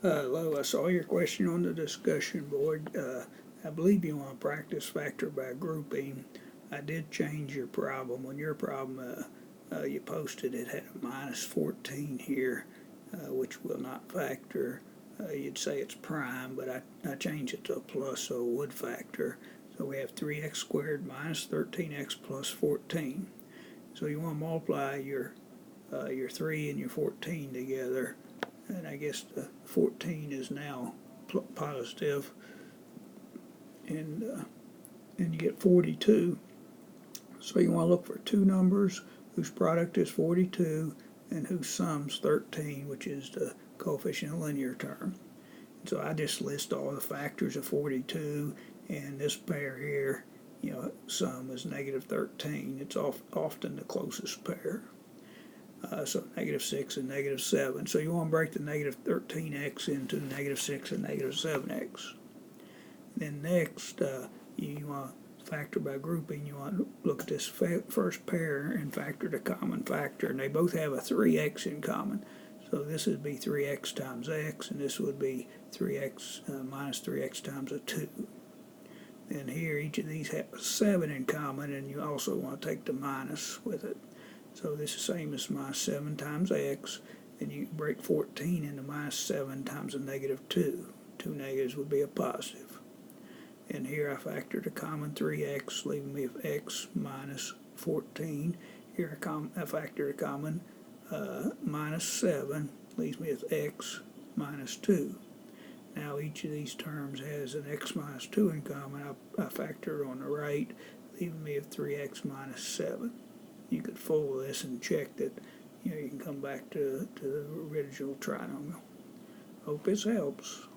Hello, I saw your question on the discussion board. I believe you want to practice factor by grouping. I did change your problem. On your problem, you posted it had a minus 14 here, which will not factor. You'd say it's prime, but I changed it to a plus, so it would factor. So we have 3x squared minus 13x plus 14. So you want to multiply your 3 and your 14 together, and I guess the 14 is now positive, and you get 42. So you want to look for two numbers whose product is 42 and whose sum's 13, which is the coefficient of linear term. And so I just list all the factors of 42, and this pair here, sum is negative 13. It's often the closest pair. So negative 6 and negative 7. So you want to break the negative 13x into negative 6 and negative 7x. Then next, you want to factor by grouping. You want to look at this first pair and factor the common factor. And they both have a 3x in common. So this would be 3x times x, and this would be 3x minus 3x times a 2. Then here, each of these have a 7 in common, and you also want to take the minus with it. So this is the same as minus 7 times x, and you break 14 into minus 7 times a negative 2. Two negatives would be a positive. And here I factored a common 3x, leaving me with x minus 14. Here I factored a common minus 7, leaves me with x minus 2. Now each of these terms has an x minus 2 in common. I factor on the right, leaving me with 3x minus 7. You could fold this and check that you can come back to the original trinomial. Hope this helps.